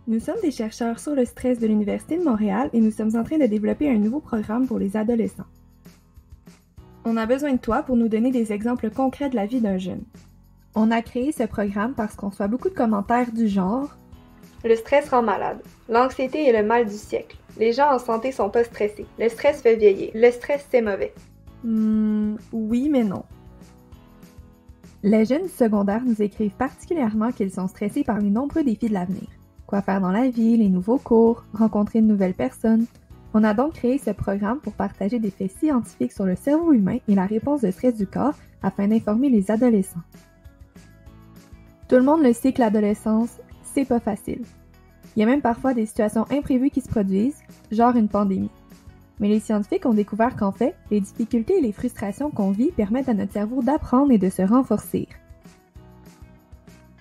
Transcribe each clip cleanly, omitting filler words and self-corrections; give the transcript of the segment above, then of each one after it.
Nous sommes des chercheurs sur le stress de l'Université de Montréal et nous sommes en train de développer un nouveau programme pour les adolescents. On a besoin de toi pour nous donner des exemples concrets de la vie d'un jeune. On a créé ce programme parce qu'on reçoit beaucoup de commentaires du genre « Le stress rend malade. L'anxiété est le mal du siècle. Les gens en santé sont pas stressés. Le stress fait vieillir. Le stress, c'est mauvais. » Oui, mais non. Les jeunes du secondaire nous écrivent particulièrement qu'ils sont stressés par les nombreux défis de l'avenir. Quoi faire dans la vie, les nouveaux cours, rencontrer de nouvelles personnes. On a donc créé ce programme pour partager des faits scientifiques sur le cerveau humain et la réponse de stress du corps afin d'informer les adolescents. Tout le monde le sait que l'adolescence, c'est pas facile. Il y a même parfois des situations imprévues qui se produisent, genre une pandémie. Mais les scientifiques ont découvert qu'en fait, les difficultés et les frustrations qu'on vit permettent à notre cerveau d'apprendre et de se renforcer.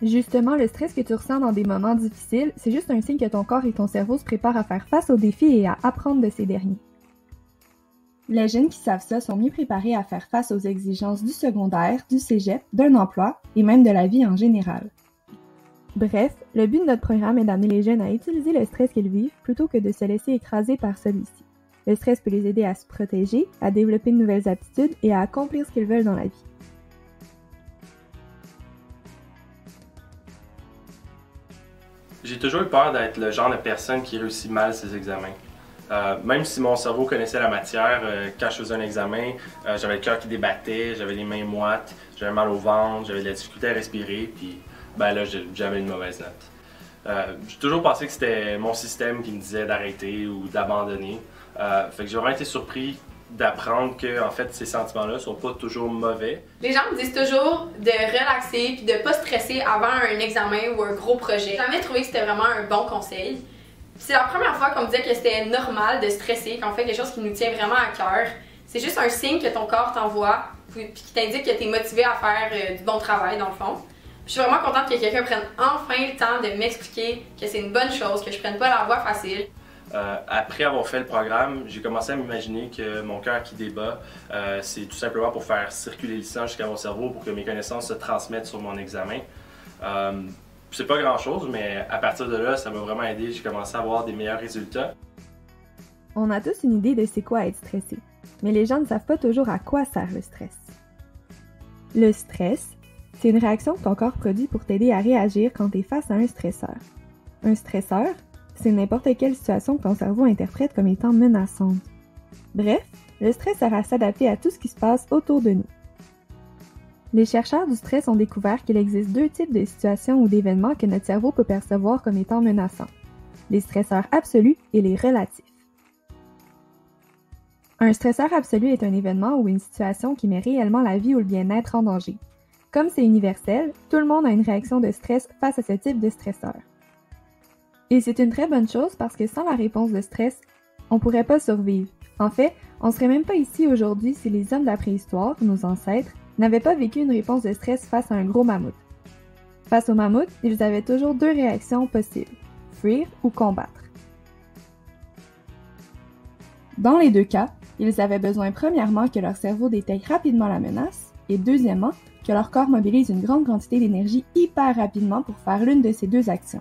Justement, le stress que tu ressens dans des moments difficiles, c'est juste un signe que ton corps et ton cerveau se préparent à faire face aux défis et à apprendre de ces derniers. Les jeunes qui savent ça sont mieux préparés à faire face aux exigences du secondaire, du cégep, d'un emploi et même de la vie en général. Bref, le but de notre programme est d'amener les jeunes à utiliser le stress qu'ils vivent plutôt que de se laisser écraser par celui-ci. Le stress peut les aider à se protéger, à développer de nouvelles aptitudes et à accomplir ce qu'ils veulent dans la vie. J'ai toujours eu peur d'être le genre de personne qui réussit mal ses examens. Même si mon cerveau connaissait la matière, quand je faisais un examen, j'avais le cœur qui débattait, j'avais les mains moites, j'avais mal au ventre, j'avais de la difficulté à respirer, puis là j'avais une mauvaise note. J'ai toujours pensé que c'était mon système qui me disait d'arrêter ou d'abandonner. Fait que j'ai vraiment été surpris d'apprendre que en fait ces sentiments-là sont pas toujours mauvais. Les gens me disent toujours de relaxer puis de pas stresser avant un examen ou un gros projet. J'ai jamais trouvé que c'était vraiment un bon conseil. C'est la première fois qu'on me disait que c'était normal de stresser, qu'on fait quelque chose qui nous tient vraiment à cœur. C'est juste un signe que ton corps t'envoie puis qui t'indique que tu es motivé à faire du bon travail dans le fond. Je suis vraiment contente que quelqu'un prenne enfin le temps de m'expliquer que c'est une bonne chose, que je prenne pas la voie facile. Après avoir fait le programme, j'ai commencé à m'imaginer que mon cœur qui débat, c'est tout simplement pour faire circuler le sang jusqu'à mon cerveau pour que mes connaissances se transmettent sur mon examen. C'est pas grand chose, mais à partir de là, ça m'a vraiment aidé. J'ai commencé à avoir des meilleurs résultats. On a tous une idée de c'est quoi être stressé, mais les gens ne savent pas toujours à quoi sert le stress. Le stress, c'est une réaction que ton corps produit pour t'aider à réagir quand tu es face à un stresseur. Un stresseur, c'est n'importe quelle situation que ton cerveau interprète comme étant menaçante. Bref, le stress sert à s'adapter à tout ce qui se passe autour de nous. Les chercheurs du stress ont découvert qu'il existe deux types de situations ou d'événements que notre cerveau peut percevoir comme étant menaçants. Les stresseurs absolus et les relatifs. Un stresseur absolu est un événement ou une situation qui met réellement la vie ou le bien-être en danger. Comme c'est universel, tout le monde a une réaction de stress face à ce type de stresseur. Et c'est une très bonne chose parce que sans la réponse de stress, on pourrait pas survivre. En fait, on serait même pas ici aujourd'hui si les hommes de la préhistoire, nos ancêtres, n'avaient pas vécu une réponse de stress face à un gros mammouth. Face au mammouth, ils avaient toujours deux réactions possibles, fuir ou combattre. Dans les deux cas, ils avaient besoin premièrement que leur cerveau détecte rapidement la menace et deuxièmement, que leur corps mobilise une grande quantité d'énergie hyper rapidement pour faire l'une de ces deux actions.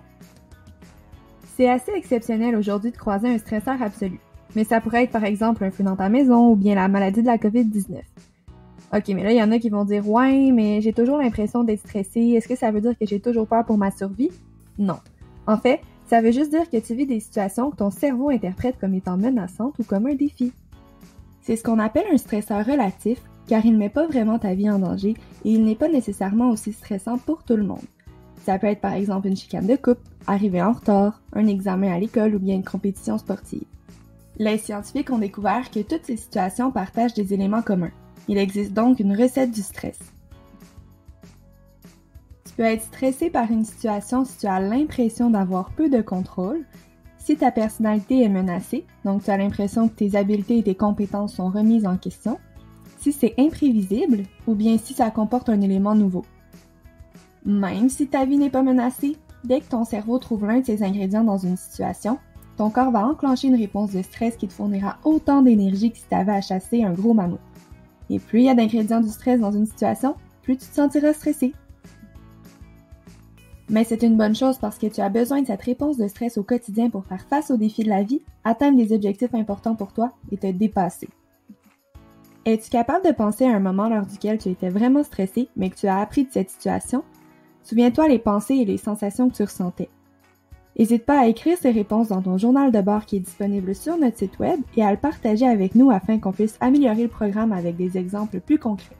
C'est assez exceptionnel aujourd'hui de croiser un stresseur absolu, mais ça pourrait être par exemple un feu dans ta maison ou bien la maladie de la COVID-19. Ok, mais là, il y en a qui vont dire « Ouais, mais j'ai toujours l'impression d'être stressé, est-ce que ça veut dire que j'ai toujours peur pour ma survie? » Non. En fait, ça veut juste dire que tu vis des situations que ton cerveau interprète comme étant menaçantes ou comme un défi. C'est ce qu'on appelle un stresseur relatif, car il ne met pas vraiment ta vie en danger et il n'est pas nécessairement aussi stressant pour tout le monde. Ça peut être par exemple une chicane de couple, arriver en retard, un examen à l'école ou bien une compétition sportive. Les scientifiques ont découvert que toutes ces situations partagent des éléments communs. Il existe donc une recette du stress. Tu peux être stressé par une situation si tu as l'impression d'avoir peu de contrôle, si ta personnalité est menacée, donc tu as l'impression que tes habiletés et tes compétences sont remises en question, si c'est imprévisible ou bien si ça comporte un élément nouveau. Même si ta vie n'est pas menacée, dès que ton cerveau trouve l'un de ces ingrédients dans une situation, ton corps va enclencher une réponse de stress qui te fournira autant d'énergie que si tu avais à chasser un gros mammouth. Et plus il y a d'ingrédients du stress dans une situation, plus tu te sentiras stressé. Mais c'est une bonne chose parce que tu as besoin de cette réponse de stress au quotidien pour faire face aux défis de la vie, atteindre des objectifs importants pour toi et te dépasser. Es-tu capable de penser à un moment lors duquel tu étais vraiment stressé, mais que tu as appris de cette situation? Souviens-toi les pensées et les sensations que tu ressentais. N'hésite pas à écrire ces réponses dans ton journal de bord qui est disponible sur notre site web et à le partager avec nous afin qu'on puisse améliorer le programme avec des exemples plus concrets.